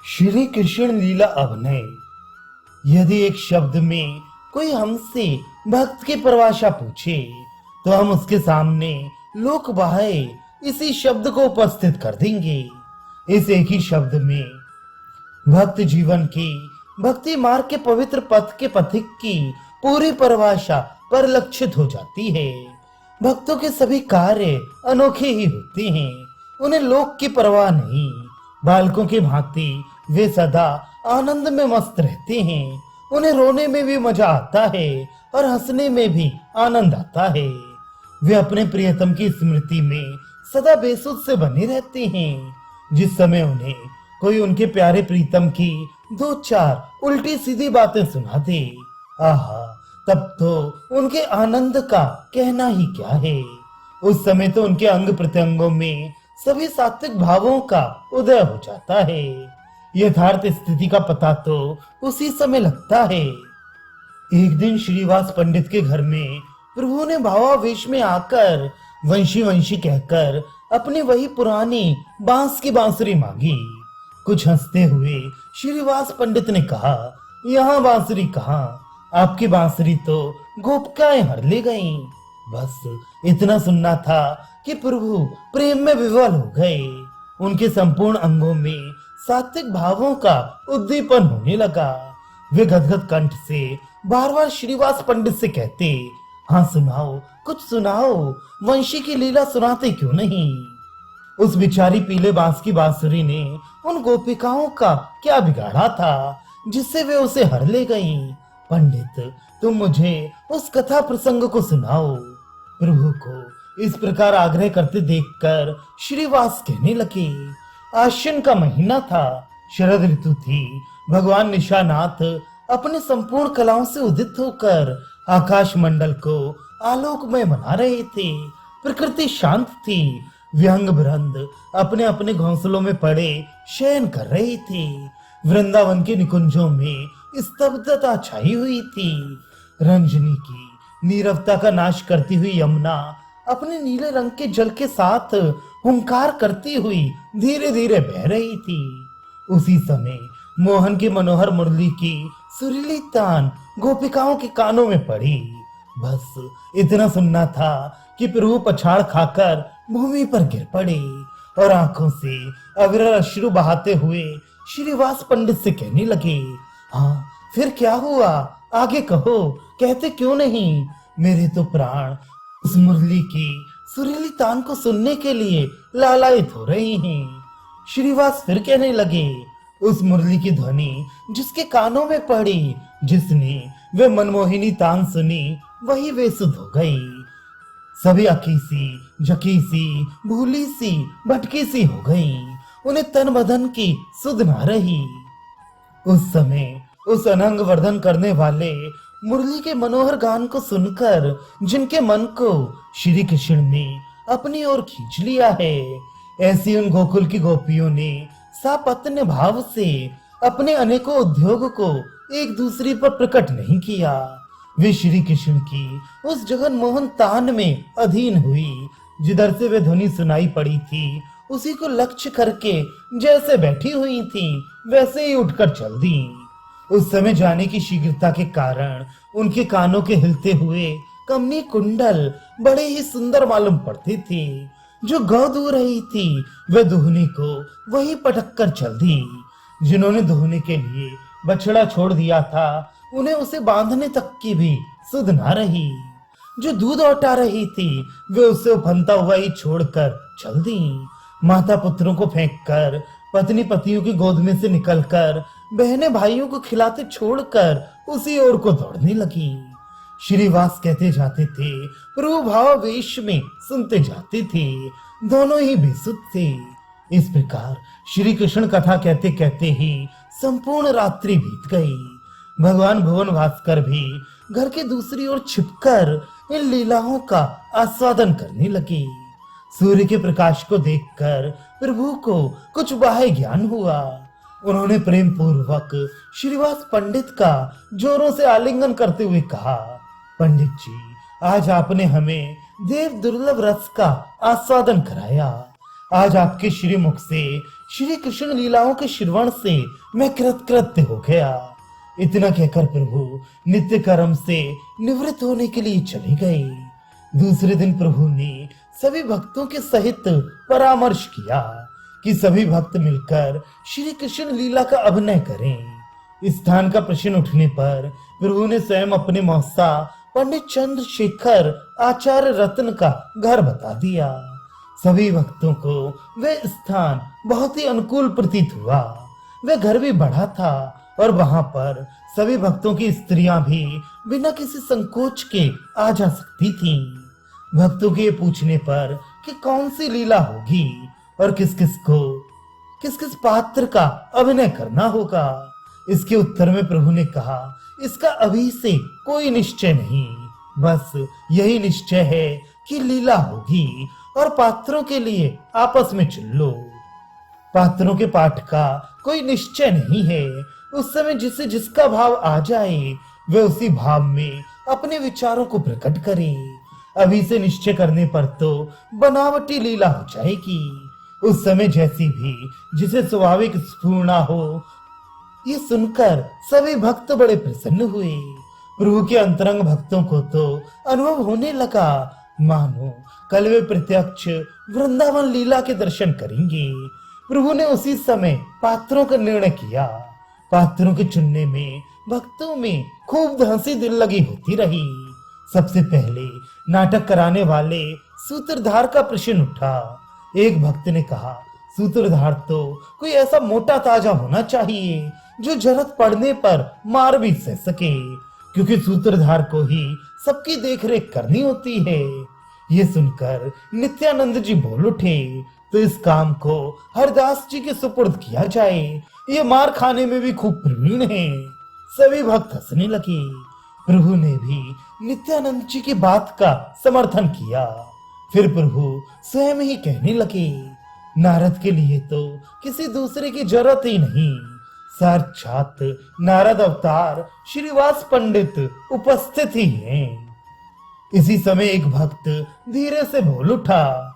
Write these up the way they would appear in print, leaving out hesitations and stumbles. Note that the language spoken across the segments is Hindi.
श्री कृष्ण लीला अभिनय। यदि एक शब्द में कोई हमसे भक्त की परिभाषा पूछे तो हम उसके सामने लोक बाह्य इसी शब्द को उपस्थित कर देंगे। इस एक ही शब्द में भक्त जीवन की, भक्ति मार्ग के पवित्र पथ के पथिक की पूरी परिभाषा परिलक्षित हो जाती है। भक्तों के सभी कार्य अनोखे ही होते हैं। उन्हें लोक की परवाह नहीं। बालकों की भांति वे सदा आनंद में मस्त रहते हैं। उन्हें रोने में भी मजा आता है और हंसने में भी आनंद आता है। वे अपने प्रियतम की स्मृति में सदा बेसुध से बने रहते हैं। जिस समय उन्हें कोई उनके प्यारे प्रीतम की दो चार उल्टी सीधी बातें सुना दे, आहा, तब तो उनके आनंद का कहना ही क्या है। उस समय तो उनके अंग प्रत्यंगों में सभी सात्विक भावों का उदय हो जाता है। यथार्थ स्थिति का पता तो उसी समय लगता है। एक दिन श्रीवास पंडित के घर में प्रभु ने भावावेश में आकर वंशी वंशी कहकर अपनी वही पुरानी बांस की बांसुरी मांगी। कुछ हंसते हुए श्रीवास पंडित ने कहा, यहाँ बांसुरी कहाँ, आपकी बांसुरी तो गोपिकाएं हर ले गईं। बस इतना सुनना था कि प्रभु प्रेम में विवल हो गए। उनके संपूर्ण अंगों में सात्विक भावों का उद्दीपन होने लगा। वे गदगद कंठ से बार बार श्रीवास पंडित से कहते, हाँ सुनाओ, कुछ सुनाओ, वंशी की लीला सुनाते क्यों नहीं। उस बिचारी पीले बांस की बांसुरी ने उन गोपिकाओं का क्या बिगाड़ा था जिससे वे उसे हर ले गईं। पंडित, तुम मुझे उस कथा प्रसंग को सुनाओ। प्रभु को इस प्रकार आग्रह करते देखकर श्रीवास कहने लगे, आश्विन का महीना था, शरद ऋतु थी। भगवान निशानाथ अपने संपूर्ण कलाओं से उदित होकर आकाश मंडल को आलोकमय बना रहे थे। प्रकृति शांत थी। व्यंग भ्रंद अपने अपने घोंसलों में पड़े शयन कर रहे थे। वृंदावन के निकुंजों में स्तब्धता छाई हुई थी। रंजनी की नीरवता का नाश करती हुई यमुना अपने नीले रंग के जल के साथ हुंकार करती हुई धीरे धीरे बह रही थी। उसी समय मोहन की मनोहर मुरली की सुरीली तान गोपिकाओं के कानों में पड़ी। बस इतना सुनना था कि प्रभु पछाड़ खाकर भूमि पर गिर पड़े और आंखों से अविरल अश्रु बहाते हुए श्रीवास पंडित से कहने लगे, हाँ फिर क्या हुआ, आगे कहो, कहते क्यों नहीं। मेरे तो प्राण उस मुरली की सुरीली तान को सुनने के लिए लालायित हो रहे हैं। श्रीवास फिर कहने लगे, उस मुरली की ध्वनि जिसके कानों में पड़ी, जिसने वे मनमोहिनी तान सुनी, वही वे सुध हो गई। सभी अकी सी, झकी सी, भूली सी, भटकी सी हो गई। उन्हें तन बदन की सुध ना रही। उस समय उस अनंग वर्धन करने वाले मुरली के मनोहर गान को सुनकर जिनके मन को श्री कृष्ण ने अपनी ओर खींच लिया है, ऐसी उन गोकुल की गोपियों ने सापत्न्य भाव से अपने अनेकों उद्योग को एक दूसरे पर प्रकट नहीं किया। वे श्री कृष्ण की उस जगन मोहन तान में अधीन हुई। जिधर से वे ध्वनि सुनाई पड़ी थी, उसी को लक्ष्य करके जैसे बैठी हुई थी वैसे ही उठकर चल दी। उस समय जाने की शीघ्रता के कारण उनके कानों के हिलते हुए कमनी कुंडल बड़े ही सुंदर मालूम पड़ते थे। जो गौ दूह रही थी वह दुहनी को वही पटक कर चल दी। जिन्होंने दुहने के लिए बछड़ा छोड़ दिया था, उन्हें उसे बांधने तक की भी सुध ना रही। जो दूध औटा रही थी वे उसे उफनता हुआ ही छोड़कर चल दी। माता पुत्रों को फेंककर, पत्नी पतियों की गोद में से निकलकर, बहनें भाइयों को खिलाते छोड़कर उसी ओर को दौड़ने लगी। श्रीवास कहते जाते थे, प्रभु भावावेश में सुनते जाते थे। दोनों ही बेसुध थे। इस प्रकार श्री कृष्ण कथा कहते कहते ही संपूर्ण रात्रि बीत गई। भगवान भुवन भास्कर भी घर के दूसरी ओर छिपकर इन लीलाओं का आस्वादन करने लगे। सूर्य के प्रकाश को देखकर प्रभु को कुछ बाह्य ज्ञान हुआ। उन्होंने प्रेम पूर्वक श्रीवास पंडित का जोरों से आलिंगन करते हुए कहा, पंडित जी, आज आपने हमें देव दुर्लभ रस का आस्वादन कराया। आज आपके श्रीमुख से श्री कृष्ण लीलाओं के श्रवण से मैं कृतकृत्य हो गया। इतना कहकर प्रभु नित्य कर्म से निवृत्त होने के लिए चले गए। दूसरे दिन प्रभु ने सभी भक्तों के सहित परामर्श किया कि सभी भक्त मिलकर श्री कृष्ण लीला का अभिनय करें। स्थान का प्रश्न उठने पर प्रभु ने स्वयं अपने मौसा पंडित चंद्रशेखर आचार्य रत्न का घर बता दिया। सभी भक्तों को वह स्थान बहुत ही अनुकूल प्रतीत हुआ। वह घर भी बड़ा था और वहां पर सभी भक्तों की स्त्रियां भी बिना किसी संकोच के आ जा सकती थीं। भक्तों के पूछने पर कि कौन सी लीला होगी और किस किस पात्र का अभिनय करना होगा, इसके उत्तर में प्रभु ने कहा, इसका अभी से कोई निश्चय नहीं, बस यही निश्चय है कि लीला होगी और पात्रों के लिए आपस में चुन लो। पात्रों के पाठ का कोई निश्चय नहीं है। उस समय जिसे जिसका भाव आ जाए वह उसी भाव में अपने विचारों को प्रकट करे। अभी से निश्चय करने पर तो बनावटी लीला हो जाएगी। उस समय जैसी भी जिसे स्वाभाविक स्फूर्णा हो। ये सुनकर सभी भक्त बड़े प्रसन्न हुए। प्रभु के अंतरंग भक्तों को तो अनुभव होने लगा मानो कल वे प्रत्यक्ष वृंदावन लीला के दर्शन करेंगे। प्रभु ने उसी समय पात्रों का निर्णय किया। पात्रों के चुनने में भक्तों में खूब हंसी दिल लगी होती रही। सबसे पहले नाटक कराने वाले सूत्रधार का प्रश्न उठा। एक भक्त ने कहा, सूत्रधार तो कोई ऐसा मोटा ताजा होना चाहिए जो जरूरत पड़ने पर मार भी सह सके, क्योंकि सूत्रधार को ही सबकी देखरेख करनी होती है। ये सुनकर नित्यानंद जी बोल उठे, तो इस काम को हरदास जी के सुपुर्द किया जाए, ये मार खाने में भी खूब प्रवीण है। सभी भक्त हंसने लगे। प्रभु ने भी नित्यानंद जी की बात का समर्थन किया। फिर प्रभु स्वयं ही कहने लगे, नारद के लिए तो किसी दूसरे की जरूरत ही नहीं, साक्षात नारद अवतार श्रीवास पंडित उपस्थित ही हैं। इसी समय एक भक्त धीरे से बोल उठा,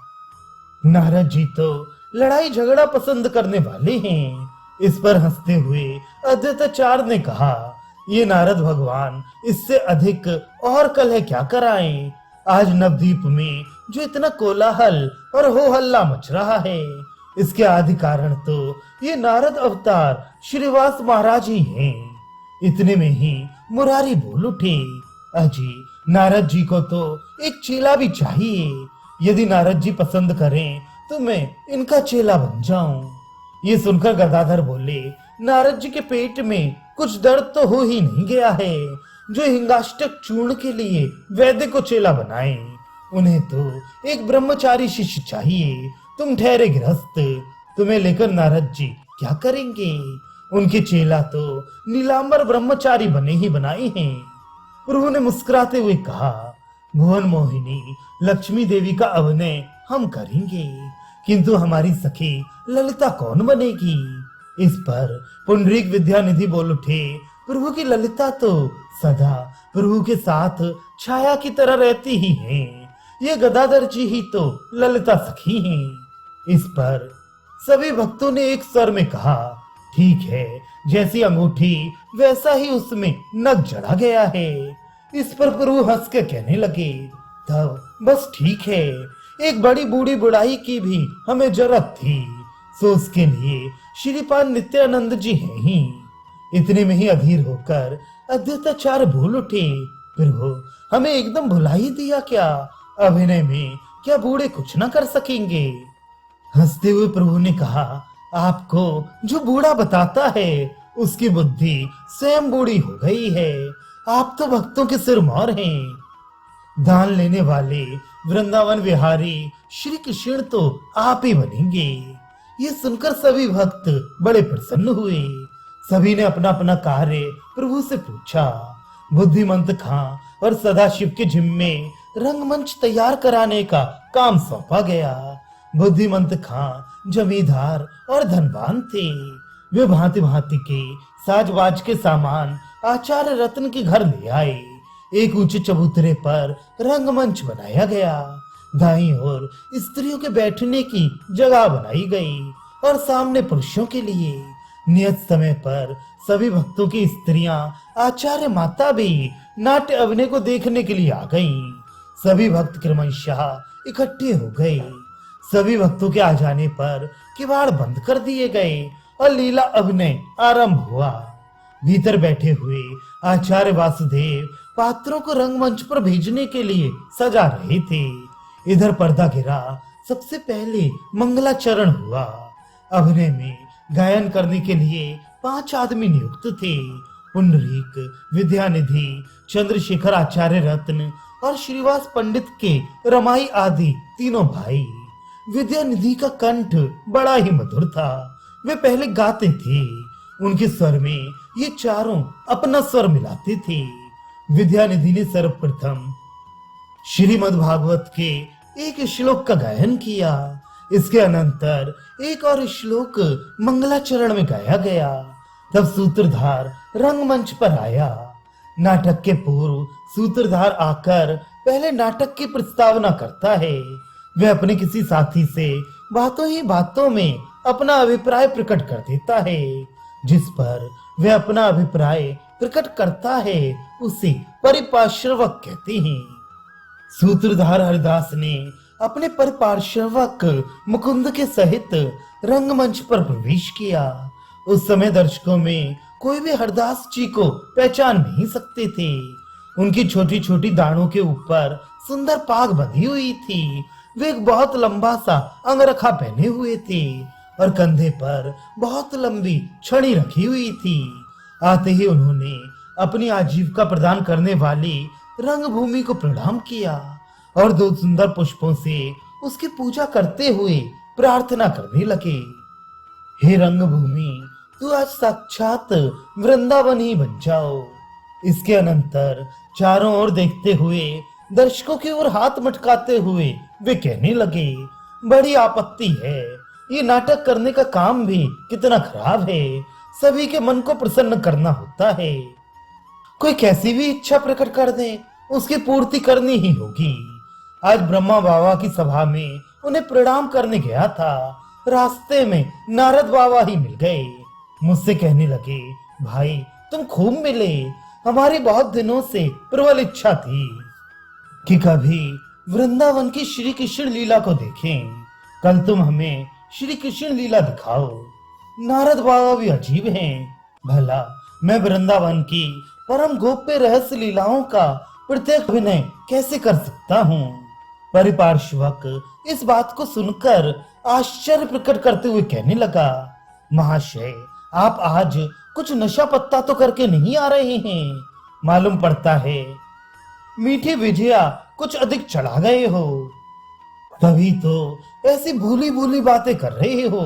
नारद जी तो लड़ाई झगड़ा पसंद करने वाले हैं। इस पर हंसते हुए अद्वैताचार्य ने कहा, ये नारद भगवान इससे अधिक और कलह क्या कराएं। आज नवद्वीप में जो इतना कोलाहल और हो हल्ला मच रहा है, इसके आदि कारण तो ये नारद अवतार श्रीवास महाराज ही हैं। इतने में ही मुरारी बोल उठे, अजी नारद जी को तो एक चेला भी चाहिए। यदि नारद जी पसंद करें तो मैं इनका चेला बन जाऊं। ये सुनकर गदाधर बोले, नारद जी के पेट में कुछ दर्द तो हो ही नहीं गया है जो हिंगाष्टक चूर्ण के लिए वैद्य को चेला बनाए। उन्हें तो एक ब्रह्मचारी शिष्य चाहिए। तुम ठहरे गृहस्थ, तुम्हें लेकर नारद जी क्या करेंगे। उनके चेला तो नीलांबर ब्रह्मचारी बने ही बनाए हैं। प्रभु ने मुस्कुराते हुए कहा, भुवन मोहिनी लक्ष्मी देवी का अभिनय हम करेंगे, किंतु हमारी सखी ललिता कौन बनेगी। इस पर पुंडरीक विद्यानिधि बोल उठे, प्रभु की ललिता तो सदा प्रभु के साथ छाया की तरह रहती ही हैं। ये गदाधर जी ही तो ललिता सखी हैं। इस पर सभी भक्तों ने एक स्वर में कहा, ठीक है, जैसी अंगूठी वैसा ही उसमें नग जड़ा गया है। इस पर प्रभु हंस के कहने लगे, तब बस ठीक है, एक बड़ी बूढ़ी बुढ़ाई की भी हमें जरूरत थी, सो उसके लिए श्रीपाद नित्यानंद जी हैं ही। इतने में ही अधीर होकर अद्वैताचार्य बोल उठे, प्रभु हमें एकदम भुला ही दिया क्या। अभिनय में क्या बूढ़े कुछ ना कर सकेंगे। हंसते हुए प्रभु ने कहा, आपको जो बूढ़ा बताता है उसकी बुद्धि स्वयं बूढ़ी हो गई है। आप तो भक्तों के सिरमौर हैं। दान लेने वाले वृंदावन विहारी श्री कृष्ण तो आप ही बनेंगे। ये सुनकर सभी भक्त बड़े प्रसन्न हुए। सभी ने अपना अपना कार्य प्रभु से पूछा। बुद्धिमंत खां और सदाशिव के जिम्मे रंगमंच तैयार कराने का काम सौंपा गया। बुद्धिमंत खां जमींदार और धनवान थे। वे भांति भांति के साजबाज के सामान आचार्य रत्न के घर ले आए। एक ऊंचे चबूतरे पर रंगमंच बनाया गया। दाईं ओर स्त्रियों के बैठने की जगह बनाई गई और सामने पुरुषों के लिए। नियत समय पर सभी भक्तों की स्त्रियां, आचार्य माता भी नाट्य अभिनय को देखने के लिए आ गईं। सभी भक्त क्रमशः इकट्ठे हो गए। सभी भक्तों के आ जाने पर किवाड़ बंद कर दिए गए और लीला अभिनय आरंभ हुआ। भीतर बैठे हुए आचार्य वासुदेव पात्रों को रंगमंच पर भेजने के लिए सजा रहे थे। इधर पर्दा गिरा। सबसे पहले मंगलाचरण हुआ। अभिनय में गायन करने के लिए 5 आदमी नियुक्त थे। पुंडरीक, विद्यानिधि, चंद्रशेखर आचार्य रत्न और श्रीवास पंडित के रमाई आदि तीनों भाई। विद्यानिधि का कंठ बड़ा ही मधुर था। वे पहले गाते थे। उनके स्वर में ये चारों अपना स्वर मिलाते थे। विद्यानिधि ने सर्वप्रथम श्रीमद् भागवत के एक श्लोक का गायन किया। इसके अनंतर एक और श्लोक मंगलाचरण में गाया गया। तब सूत्रधार रंगमंच पर आया। नाटक के पूर्व सूत्रधार आकर पहले नाटक की प्रस्तावना करता है। वह अपने किसी साथी से बातों ही बातों में अपना अभिप्राय प्रकट कर देता है। जिस पर वह अपना अभिप्राय प्रकट करता है उसे परिपार्श्वक कहते हैं। सूत्रधार हरिदास ने अपने परिपार्श्वक मुकुंद के सहित रंगमंच पर प्रवेश किया। उस समय दर्शकों में कोई भी हरदास जी को पहचान नहीं सकते थे। उनकी छोटी छोटी दाढ़ों के ऊपर सुंदर पाग बंधी हुई थी। वे एक बहुत लंबा सा अंगरखा पहने हुए थे और कंधे पर बहुत लंबी छड़ी रखी हुई थी। आते ही उन्होंने अपनी आजीविका प्रदान करने वाली रंगभूमि को प्रणाम किया और 2 सुंदर पुष्पों से उसकी पूजा करते हुए प्रार्थना करने लगे। हे रंगभूमि, तू आज साक्षात वृंदावन ही बन जाओ। इसके अनंतर चारों ओर देखते हुए दर्शकों की ओर हाथ मटकाते हुए वे कहने लगे, बड़ी आपत्ति है। ये नाटक करने का काम भी कितना खराब है। सभी के मन को प्रसन्न करना होता है। कोई कैसी भी इच्छा प्रकट कर दे, उसकी पूर्ति करनी ही होगी। आज ब्रह्मा बाबा की सभा में उन्हें प्रणाम करने गया था। रास्ते में नारद बाबा ही मिल गए। मुझसे कहने लगे, भाई तुम खूब मिले। हमारी बहुत दिनों से प्रबल इच्छा थी कि कभी वृंदावन की श्री कृष्ण लीला को देखें। कल तुम हमें श्री कृष्ण लीला दिखाओ। नारद बाबा भी अजीब हैं। भला मैं वृंदावन की परम गोप्य रहस्य लीलाओं का प्रत्यक्ष अभिनय कैसे कर सकता हूँ। परिपार्श्वक इस बात को सुनकर आश्चर्य प्रकट करते हुए कहने लगा, महाशय आप आज कुछ नशा पत्ता तो करके नहीं आ रहे हैं। मालूम पड़ता है मीठी विजया कुछ अधिक चढ़ा गए हो, तभी तो ऐसी भूली भूली बातें कर रहे हो।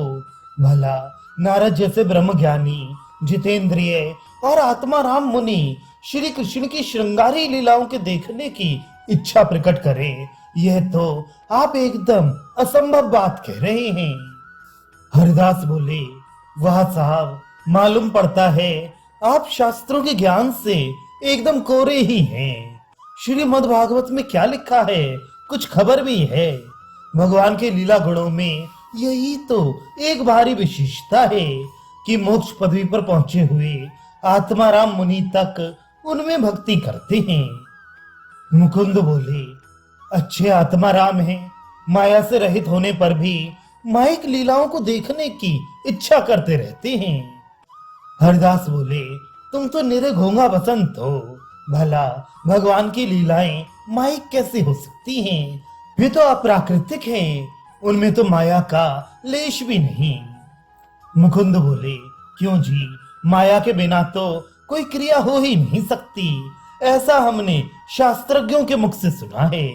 भला नारद जैसे ब्रह्म ज्ञानी, जितेंद्रिय और आत्माराम मुनि श्री कृष्ण की श्रृंगारी लीलाओं के देखने की इच्छा प्रकट करें, यह तो आप एकदम असंभव बात कह रहे हैं। हरिदास बोले, वाह साहब, मालूम पड़ता है आप शास्त्रों के ज्ञान से एकदम कोरे ही हैं। श्रीमद् भागवत में क्या लिखा है कुछ खबर भी है। भगवान के लीला गुणों में यही तो एक भारी विशेषता है कि मोक्ष पदवी पर पहुंचे हुए आत्माराम मुनि तक उनमें भक्ति करते हैं। मुकुंद बोले, अच्छे आत्माराम हैं, माया से रहित होने पर भी माइक लीलाओं को देखने की इच्छा करते रहते हैं। हरदास बोले, तुम तो निरे घोंगा बसंत हो। भला भगवान की लीलाएं माइक कैसे हो सकती हैं? वे तो अप्राकृतिक हैं, उनमें तो माया का लेश भी नहीं। मुकुंद बोले, क्यों जी, माया के बिना तो कोई क्रिया हो ही नहीं सकती, ऐसा हमने शास्त्रज्ञों के मुख से सुना है।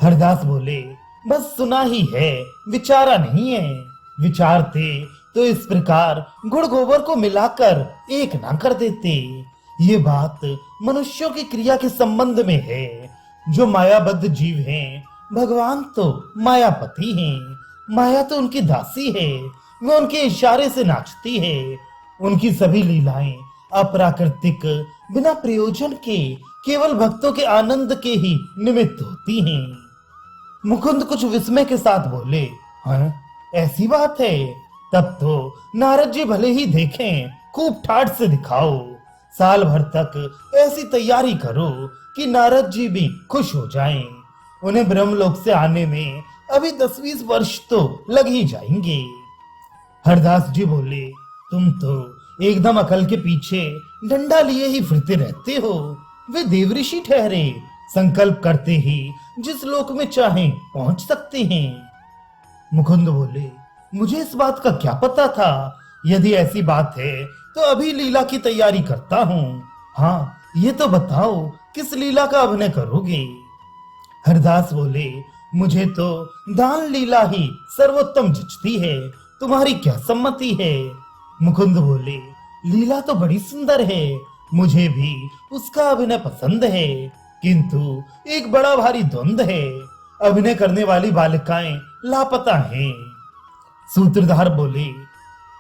हरदास बोले, बस सुना ही है, विचारा नहीं है। विचारते तो इस प्रकार गुड़ गोबर को मिलाकर एक ना कर देते। ये बात मनुष्यों की क्रिया के संबंध में है। जो मायाबद्ध जीव हैं, भगवान तो मायापति हैं। माया तो उनकी दासी है, वह उनके इशारे से नाचती है। उनकी सभी लीलाएं अप्राकृतिक, बिना प्रयोजन के, केवल भक्तों के आनंद के ही निमित्त होती हैं। मुकुंद कुछ विस्मय के साथ बोले, हाँ ऐसी बात है? तब तो नारद जी भले ही देखें, खूब ठाठ से दिखाओ। साल भर तक ऐसी तैयारी करो कि नारद जी भी खुश हो जाएं। उन्हें ब्रह्मलोक से आने में अभी 10-20 वर्ष तो लग ही जाएंगे। हरदास जी बोले, तुम तो एकदम अकल के पीछे डंडा लिए ही फिरते रहते हो। वे देवऋषि ठहरे, संकल्प करते ही जिस लोक में चाहें पहुंच सकते हैं। मुकुंद बोले, मुझे इस बात का क्या पता था। यदि ऐसी बात है तो अभी लीला की तैयारी करता हूँ। हाँ ये तो बताओ, किस लीला का अभिनय करोगे? हरदास बोले, मुझे तो दान लीला ही सर्वोत्तम जचती है। तुम्हारी क्या सम्मति है? मुकुंद बोले, लीला तो बड़ी सुंदर है, मुझे भी उसका अभिनय पसंद है, किंतु एक बड़ा भारी द्वंद है। अभिनय करने वाली बालिकाएं लापता हैं। सूत्रधार बोले,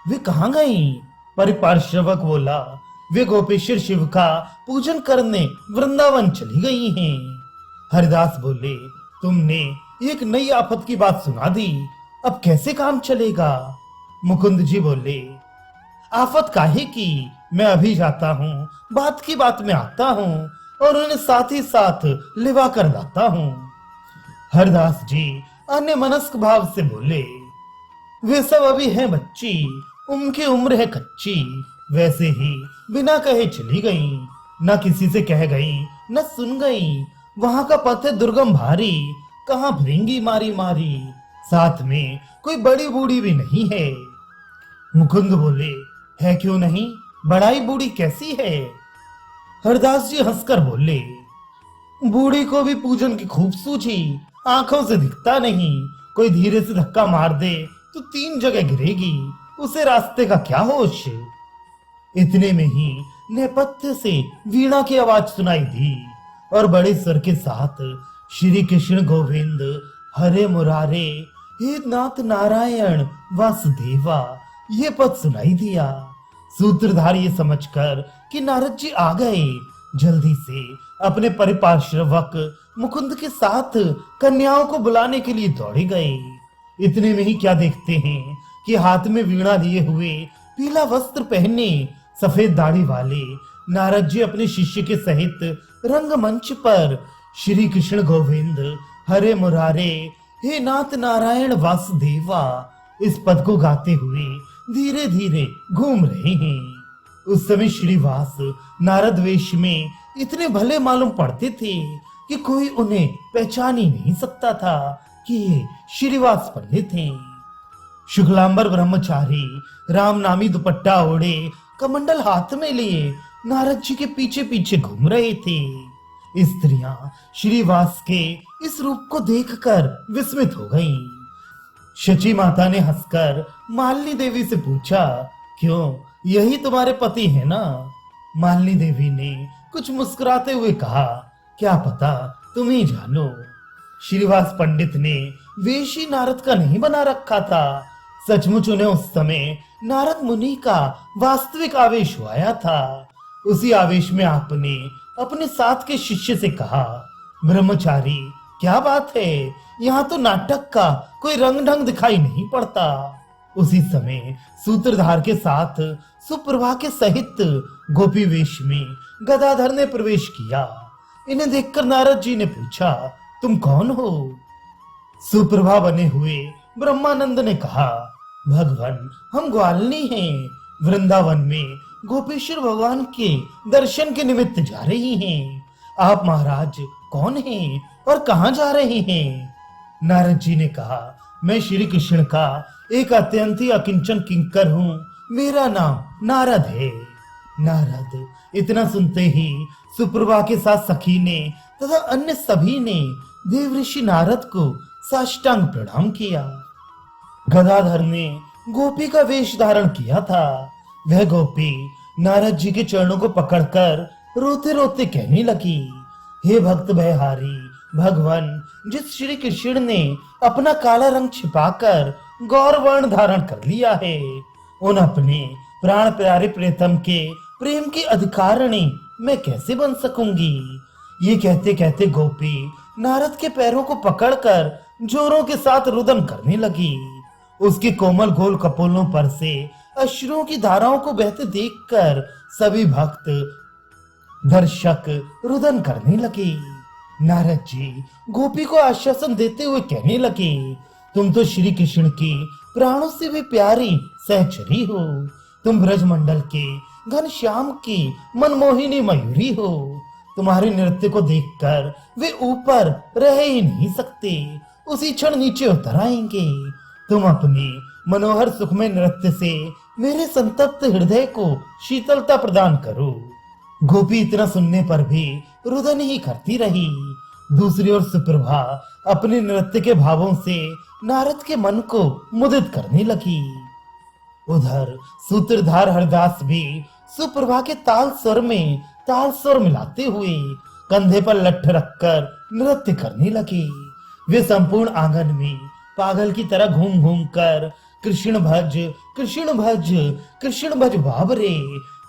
वे कहाँ गईं? परिपार्श्वक बोला, वे गोपेश्वर शिव का पूजन करने वृंदावन चली गई हैं। हरिदास बोले, तुमने एक नई आफत की बात सुना दी, अब कैसे काम चलेगा? मुकुंद जी बोले, आफत काहे की? मैं अभी जाता हूँ, बात की बात में आता हूँ और उन्हें साथ ही साथ लिवा कर लाता हूँ। हरदास जी अन्य मनस्क भाव से बोले, वे सब अभी हैं बच्ची, उनकी उम्र है कच्ची। वैसे ही बिना कहे चली गई, न किसी से कह गई न सुन गई। वहां का पथ है दुर्गम भारी, कहाँ फिरेंगी मारी मारी। साथ में कोई बड़ी बूढ़ी भी नहीं है। मुकुंद बोले, है क्यों नहीं? बड़ाई बूढ़ी कैसी है? हरदास जी हंसकर बोले, बूढ़ी को भी पूजन की खूब सूझी, आंखों से दिखता नहीं। कोई धीरे से धक्का मार दे तो 3 जगह गिरेगी, उसे रास्ते का क्या होश। इतने में ही नेपथ्य से वीणा की आवाज सुनाई दी और बड़े स्वर के साथ श्री कृष्ण गोविंद हरे मुरारे हे नाथ नारायण वासुदेवा ये पद सुनाई दिया। सूत्रधार ये समझकर कि नारद जी आ गए, जल्दी से अपने परिपार्श्वक मुकुंद के साथ कन्याओं को बुलाने के लिए दौड़े गए। इतने में ही क्या देखते हैं कि हाथ में वीणा लिए हुए, पीला वस्त्र पहने, सफेद दाढ़ी वाले नारद जी अपने शिष्य के सहित रंगमंच पर श्री कृष्ण गोविंद हरे मुरारे हे नाथ नारायण वासुदेवा इस पद को गाते हुए धीरे धीरे घूम रहे हैं। उस समय श्रीवास नारद वेश में इतने भले मालूम पड़ते थे कि कोई उन्हें पहचान ही नहीं सकता था कि ये श्रीवास पंडित हैं। शुक्लांबर ब्रह्मचारी राम नामी दुपट्टा ओढ़े, कमंडल हाथ में लिए नारद जी के पीछे पीछे घूम रहे थे। स्त्रियां श्रीवास के इस रूप को देखकर विस्मित हो गईं। शची माता ने हंसकर मालिनी देवी से पूछा, क्यों यही तुम्हारे पति है ना? मालिनी देवी ने कुछ मुस्कुराते हुए कहा, क्या पता तुम ही जानो। श्रीवास पंडित ने वेश ही नारद का नहीं बना रखा था। सचमुच उन्हें उस समय नारद मुनि का वास्तविक आवेश आया था। उसी आवेश में आपने अपने साथ के शिष्य से कहा, ब्रह्मचारी क्या बात है, यहाँ तो नाटक का कोई रंग ढंग दिखाई नहीं पड़ता। उसी समय सूत्रधार के साथ सुप्रभा के सहित गोपी वेश में गदाधर ने प्रवेश किया। इन्हें देखकर नारद जी ने पूछा, तुम कौन हो? सुप्रभा बने हुए ब्रह्मानंद ने कहा, भगवान हम ग्वालिनी हैं, वृंदावन में गोपेश्वर भगवान के दर्शन के निमित्त जा रही हैं। आप महाराज कौन हैं और कहाँ जा रहे हैं? नारद जी ने कहा, मैं श्री कृष्ण का एक अत्यंत ही अकिंचन किंकर हूँ, मेरा नाम नारद है। नारद इतना सुनते ही सुप्रभा के साथ सखी ने तथा अन्य सभी ने देवऋषि नारद को साष्टांग प्रणाम किया। गदाधर ने गोपी का वेश धारण किया था। वह गोपी नारद जी के चरणों को पकड़कर रोते रोते कहने लगी, हे भक्त भयहारी भगवान, जिस श्री कृष्ण ने अपना काला रंग छिपाकर गौर वर्ण धारण कर लिया है, उन अपने प्राण प्यारे प्रीतम के प्रेम की अधिकारिणी मैं कैसे बन सकूंगी? ये कहते कहते गोपी नारद के पैरों को पकड़कर जोरों के साथ रुदन करने लगी। उसके कोमल गोल कपोलों पर से अश्रुओं की धाराओं को बहते देखकर सभी भक्त दर्शक रुदन करने लगे। नारद जी गोपी को आश्वासन देते हुए कहने लगे, तुम तो श्री कृष्ण की प्राणों से भी प्यारी सहचरी हो। तुम ब्रजमंडल के घनश्याम की मनमोहिनी मयूरी हो। तुम्हारे नृत्य को देखकर वे ऊपर रह ही नहीं सकते, उसी क्षण नीचे उतर आएंगे। तुम अपने मनोहर सुखमय नृत्य से मेरे संतप्त हृदय को शीतलता प्रदान करो। गोपी इतना सुनने पर भी रुदन ही करती रही। दूसरी ओर सुप्रभा अपने नृत्य के भावों से नारद के मन को मुदित करने लगी। उधर सूत्रधार हरदास भी सुप्रभा के ताल स्वर में ताल स्वर मिलाते हुए कंधे पर लठ रखकर नृत्य करने लगे। वे संपूर्ण आंगन में पागल की तरह घूम घूम कर कृष्ण भज कृष्ण भज कृष्ण भज बाबरे,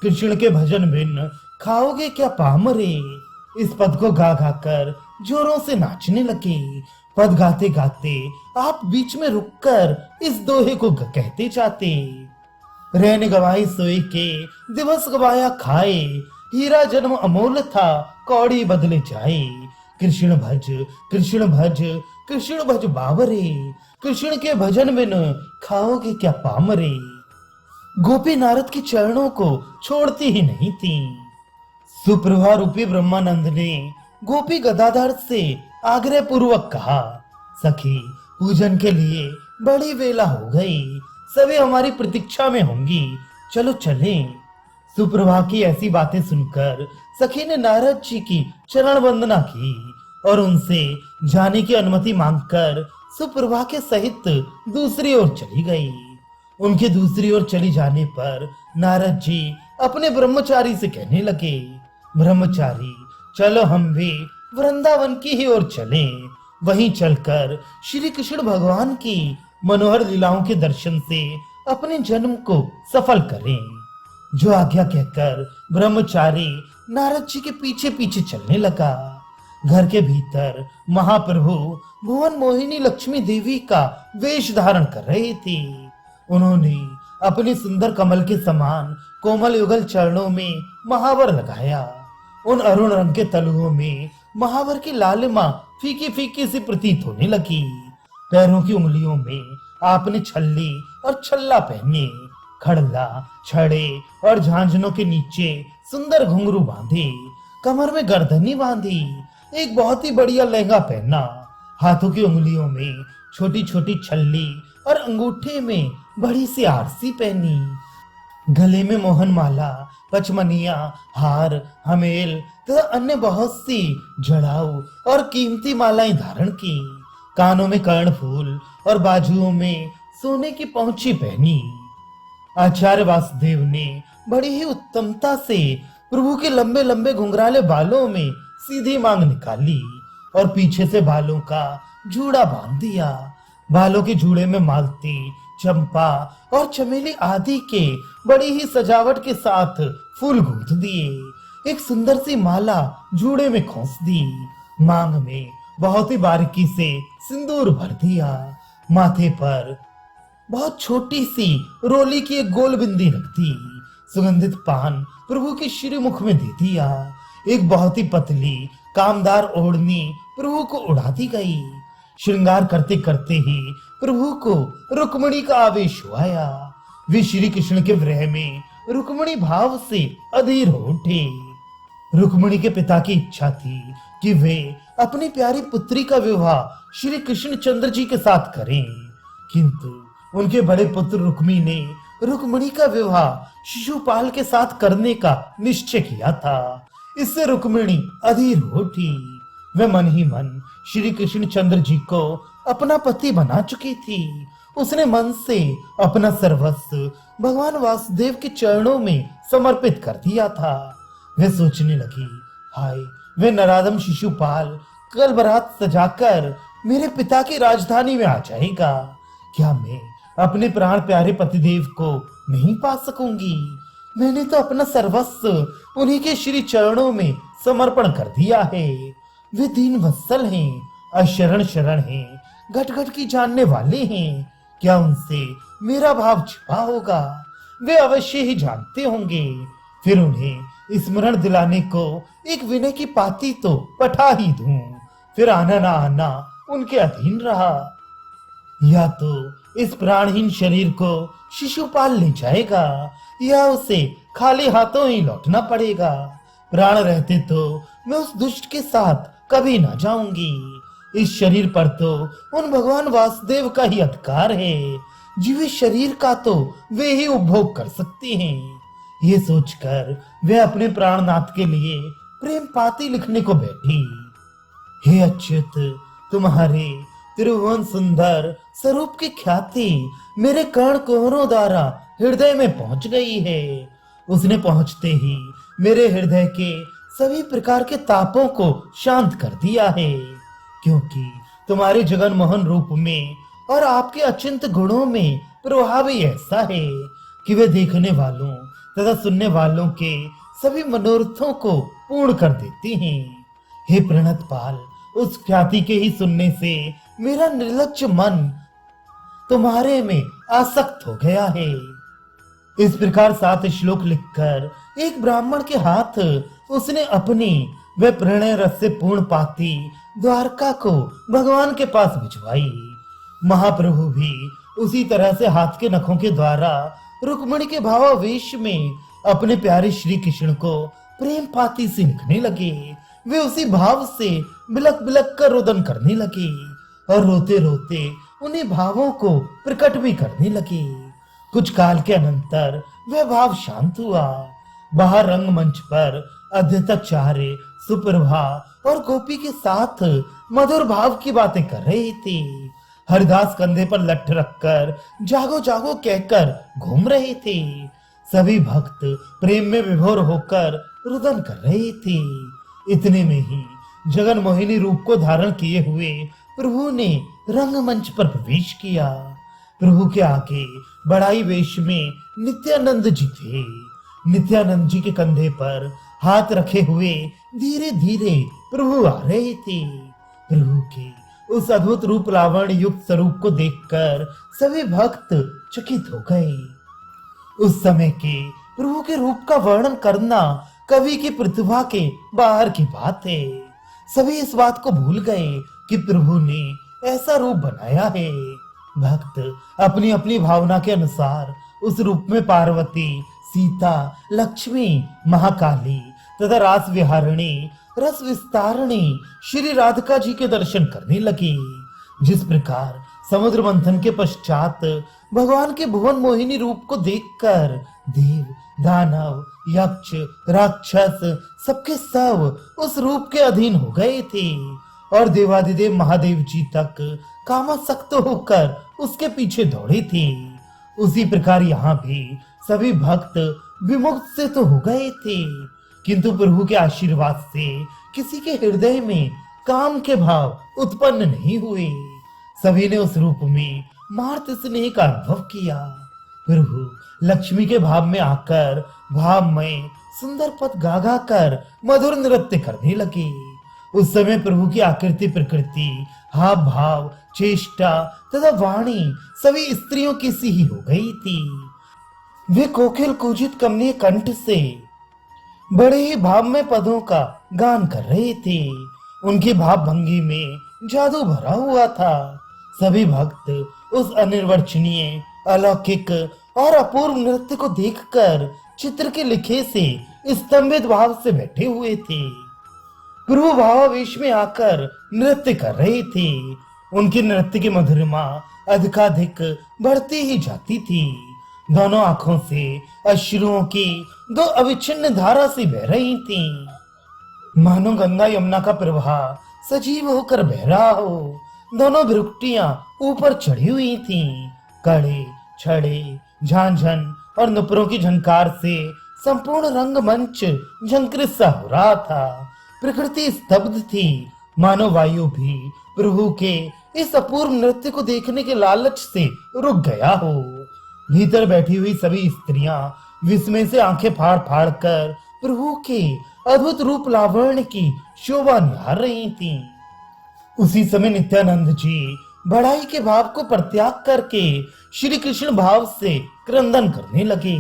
कृष्ण के भजन बिन खाओगे क्या पामरे, इस पद को गा गा कर जोरों से नाचने लगे। पद गाते गाते आप बीच में रुककर इस दोहे को कहते जाते, रहने गवाई सोई के दिवस गवाया खाए, हीरा जन्म अमोल था कौड़ी बदले जाए, कृष्ण भज कृष्ण भज कृष्ण भज बाबरे, कृष्ण के भजन बिन खाओगे क्या पामरे। गोपी नारद के चरणों को छोड़ती ही नहीं थी। सुप्रभा रूपी ब्रह्मानंद ने गोपी गदाधर से आग्रह पूर्वक कहा, सखी पूजन के लिए बड़ी वेला हो गई, सभी हमारी प्रतीक्षा में होंगी, चलो चलें। सुप्रभा की ऐसी बातें सुनकर सखी ने नारद जी की चरण वंदना की और उनसे जाने की अनुमति मांगकर सुप्रभा के सहित दूसरी ओर चली गई। उनके दूसरी ओर चली जाने पर नारद जी अपने ब्रह्मचारी से कहने लगे, ब्रह्मचारी चलो हम भी वृंदावन की ही ओर चलें, वहीं चलकर श्री कृष्ण भगवान की मनोहर लीलाओं के दर्शन से अपने जन्म को सफल करें। जो आज्ञा कहकर ब्रह्मचारी नारद जी के पीछे पीछे चलने लगा। घर के भीतर महाप्रभु भुवन मोहिनी लक्ष्मी देवी का वेश धारण कर रहे थे। उन्होंने अपने सुंदर कमल के समान कोमल युगल चरणों में महावर लगाया। उन अरुण रंग के तलुओं में महावर की लालिमा फीकी फीकी सी प्रतीत होने लगी। पैरों की उंगलियों में आपने छल्ली और छल्ला पहने, खड़ला छड़े और झांझनों के नीचे सुंदर घुंघरू बांधे, कमर में गर्दनी बांधी, एक बहुत ही बढ़िया लहंगा पहना, हाथों की उंगलियों में छोटी छोटी छल्ली और अंगूठे में बड़ी सी आरसी पहनी, गले में मोहन माला, पचमनिया, हार, हमेल तथा अन्य बहुत सी जड़ाऊ और कीमती मालाएं धारण की, कानों में कर्णफूल और बाजुओं में सोने की पहुंची पहनी। आचार्य वासुदेव ने बड़ी ही उत्तमता से प्रभु के लंबे लंबे घुंघराले बालों में सीधी मांग निकाली और पीछे से बालों का जूड़ा बांध दिया। बालों के जूड़े में मालती, चंपा और चमेली आदि के बड़ी ही सजावट के साथ फूल गूंथ दिए। एक सुंदर सी माला जूड़े में खोस दी। मांग में बहुत ही बारीकी से सिंदूर भर दिया। माथे पर बहुत छोटी सी रोली की एक गोल बिंदी रख दी। सुगंधित पान प्रभु के श्रीमुख में दे दिया। एक बहुत ही पतली कामदार ओढ़नी प्रभु को उड़ा दी गई। श्रृंगार करते करते ही प्रभु को रुक्मिणी का आवेश हुआ। वे श्री कृष्ण के विरह में रुक्मिणी भाव से अधीर हो उठे। रुक्मिणी के पिता की इच्छा थी कि वे अपनी प्यारी पुत्री का विवाह श्री कृष्ण चंद्र जी के साथ करें, किंतु उनके बड़े पुत्र रुक्मी ने रुक्मिणी का विवाह शिशुपाल के साथ करने का निश्चय किया था। इससे रुक्मिणी अधीर हो उठी। वे मन ही मन श्री कृष्ण चंद्र जी को अपना पति बना चुकी थी। उसने मन से अपना सर्वस्व भगवान वासुदेव के चरणों में समर्पित कर दिया था। वे सोचने लगी, हाय वे नराधम शिशुपाल कल बारात सजाकर मेरे पिता की राजधानी में आ जाएगा। क्या मैं अपने प्राण प्यारे पतिदेव को नहीं पा सकूंगी? मैंने तो अपना सर्वस्व उन्हीं के श्री चरणों में समर्पण कर दिया है। वे दीन वत्सल हैं, अशरण शरण हैं, घट घट की जानने वाले हैं, क्या उनसे मेरा भाव छिपा होगा? वे अवश्य ही जानते होंगे। फिर उन्हें स्मरण दिलाने को एक विनय की पाती तो पठा ही दूं, फिर आना ना आना उनके अधीन रहा। या तो इस प्राणहीन शरीर को शिशुपाल ले जाएगा, या उसे खाली हाथों ही लौटना पड़ेगा। प्राण रहते तो मैं उस दुष्ट के साथ कभी ना जाऊंगी। इस शरीर पर तो उन भगवान वासुदेव का ही अधिकार है। जीवित शरीर का तो वे ही उपभोग कर सकते हैं। ये सोचकर वे अपने प्राणनाथ के लिए प्रेम पाती लिखने को बैठी। हे अच्युत, तुम्हारे त्रिभुवन सुंदर स्वरूप की ख्याति मेरे कर्ण कुहरों द्वारा हृदय में पहुंच गई है। उसने पहुंचते ही मेरे हृदय के सभी प्रकार के तापों को शांत कर दिया है, क्योंकि तुम्हारे जगन मोहन रूप में और आपके अचिंत गुणों में प्रभाव ही ऐसा है कि वे देखने वालों तथा सुनने वालों के सभी मनोरथों को पूर्ण कर देती हैं। हे प्रणत पाल, उस ख्याति के ही सुनने से मेरा निर्लज्ज मन तुम्हारे में आसक्त हो गया है। इस प्रकार 7 श्लोक लिखकर एक ब्राह्मण के हाथ उसने अपनी वे प्रणय रस से पूर्ण पाती द्वारका को भगवान के पास भिजवाई। महाप्रभु भी उसी तरह से हाथ के नखों के द्वारा रुक्मिणी के भावावेश में अपने प्यारे श्री कृष्ण को प्रेम पाती से लिखने लगे। वे उसी भाव से बिलक बिलक कर रोदन करने लगे और रोते रोते उन्हीं भावों को प्रकट भी करने लगे। कुछ काल के अनंतर वह भाव शांत हुआ। बाहर रंगमंच पर अद्वैताचार्य सुप्रभा और गोपी के साथ मधुर भाव की बातें कर रहे थे। हरिदास कंधे पर लठ रखकर जागो जागो कहकर घूम रहे थे। सभी भक्त प्रेम में विभोर होकर रुदन कर रहे थे। इतने में ही जगन मोहिनी रूप को धारण किए हुए प्रभु ने रंगमंच पर प्रवेश किया। प्रभु के आगे बड़ाई वेश में नित्यानंद जी थे। नित्यानंद जी के कंधे पर हाथ रखे हुए धीरे धीरे प्रभु आ रहे थे। प्रभु के उस अद्भुत रूप लावण्य युक्त स्वरूप को देखकर सभी भक्त चकित हो गए। उस समय के प्रभु के रूप का वर्णन करना कवि की प्रतिभा के बाहर की बात है। सभी इस बात को भूल गए कि प्रभु ने ऐसा रूप बनाया है। भक्त अपनी अपनी भावना के अनुसार उस रूप में पार्वती, सीता, लक्ष्मी, महाकाली तथा रास विहारिणी, रस विस्तारिणी श्री राधिका जी के दर्शन करने लगे। जिस प्रकार समुद्र मंथन के पश्चात भगवान के भुवन मोहिनी रूप को देखकर देव, दानव, यक्ष, राक्षस सबके सब उस रूप के अधीन हो गए थे और देवादिदेव महादेव जी तक कामासक्त होकर उसके पीछे दौड़े थे। उसी प्रकार यहाँ भी सभी भक्त विमुक्त से तो हो गए थे, किंतु प्रभु के आशीर्वाद से किसी के हृदय में काम के भाव उत्पन्न नहीं हुए। सभी ने उस रूप में मार्त स्नेह का अनुभव किया। प्रभु लक्ष्मी के भाव में आकर भावमय सुंदर पद गा गा कर मधुर नृत्य करने लगे। उस समय प्रभु की आकृति, प्रकृति, हाव भाव, चेष्टा तथा वाणी सभी स्त्रियों की सी ही हो गई थी। वे कोकिल कूजित कमनीय कंठ से बड़े ही भावमय पदों का गान कर रहे थे। उनकी भाव भंगी में जादू भरा हुआ था। सभी भक्त उस अनिर्वचनीय, अलौकिक और अपूर्व नृत्य को देखकर चित्र के लिखे से स्तंभित भाव से बैठे हुए थे। प्रभु भावावेश में आकर नृत्य कर रहे थे। उनकी नृत्य की मधुरिमा अधिकाधिक बढ़ती ही जाती थी। दोनों आंखों से अश्रुओं की 2 अविच्छिन्न धारा सी बह रही थी, मानो गंगा यमुना का प्रवाह सजीव होकर बह रहा हो। दोनों भ्रुकुटियां ऊपर चढ़ी हुई थीं। कड़े, छड़े, झांझन और नुपुरों की झंकार से संपूर्ण रंगमंच झंकृत सा हो रहा था। प्रकृति स्तब्ध थी, मानो वायु भी प्रभु के इस अपूर्व नृत्य को देखने के लालच से रुक गया हो। भीतर बैठी हुई सभी स्त्रियां विस्मय से आंखें फाड़ फाड़ कर प्रभु के अद्भुत रूप लावण्य की शोभा निहार रही थीं। उसी समय नित्यानंद जी बढ़ाई के भाव को परित्याग करके श्री कृष्ण भाव से क्रंदन करने लगे।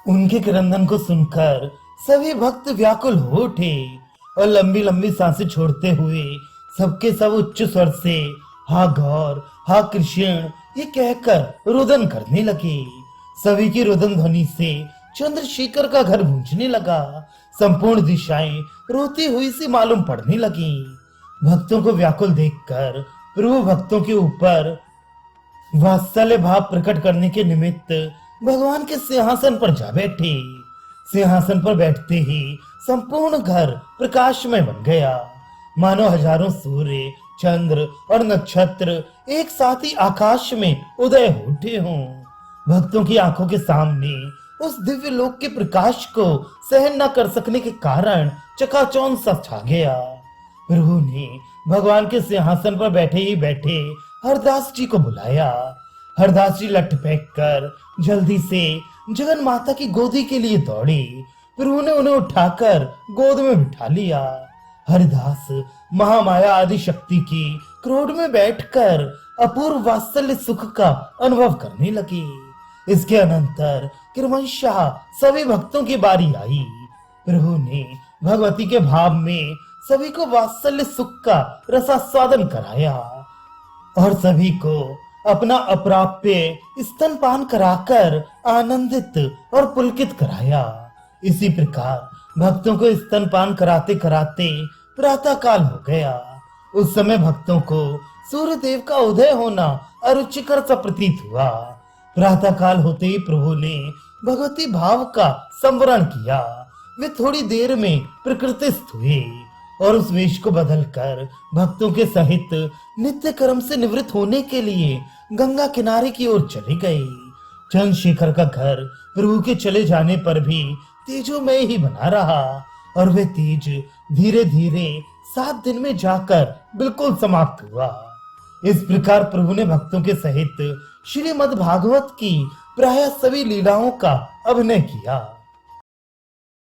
उनके क्रंदन को सुनकर सभी भक्त व्याकुल हो उठे और लंबी लंबी सांसें छोड़ते हुए सबके सब उच्च स्वर से हा गौर हा कृष्ण ये कहकर रुदन करने लगे। सभी की रुदन ध्वनि से चंद्रशेखर का घर गूंजने लगा। संपूर्ण दिशाएं रोती हुई सी मालूम पड़ने लगी। भक्तों को व्याकुल देखकर प्रभु भक्तों के ऊपर वात्सल्य भाव प्रकट करने के निमित्त भगवान के सिंहासन पर जा बैठे। सिंहासन पर बैठते ही संपूर्ण घर प्रकाशमय बन गया, मानो हजारों सूर्य चंद्र और नक्षत्र एक साथ ही आकाश में उदय हो उठे हों। भक्तों की आंखों के सामने उस दिव्य लोक के प्रकाश को सहन न कर सकने के कारण चकाचौंध सा छा गया। प्रभु ने भगवान के सिंहासन पर बैठे ही बैठे हरदास जी को बुलाया। हरदास जी लठ फेंक कर जल्दी से जगन माता की गोदी के लिए दौड़े। प्रभु ने उन्हें उठाकर गोद में बिठा लिया। हरिदास महामाया आदि शक्ति की क्रोध में बैठकर अपूर्व वात्सल्य सुख का अनुभव करने लगे। इसके अनंतर क्रमशः सभी भक्तों की बारी आई। प्रभु ने भगवती के भाव में सभी को वात्सल्य सुख का रसास्वादन कराया और सभी को अपना अप्राप्य स्तनपान कराकर आनंदित और पुलकित कराया। इसी प्रकार भक्तों को स्तनपान कराते कराते प्रातः काल हो गया। उस समय भक्तों को सूर्य देव का उदय होना अरुचिकर सा प्रतीत हुआ। प्रातः काल होते ही प्रभु ने भगवती भाव का संवरण किया। वे थोड़ी देर में प्रकृतिस्थ हुए और उस वेश को बदलकर भक्तों के सहित नित्य कर्म से निवृत्त होने के लिए गंगा किनारे की ओर चले गए। चंद्रशेखर का घर प्रभु के चले जाने पर भी तेजोमय ही बना रहा और वे तेज धीरे धीरे 7 दिन में जाकर बिल्कुल समाप्त हुआ। इस प्रकार प्रभु ने भक्तों के सहित श्रीमद् भागवत की प्राय सभी लीलाओं का अभिनय किया।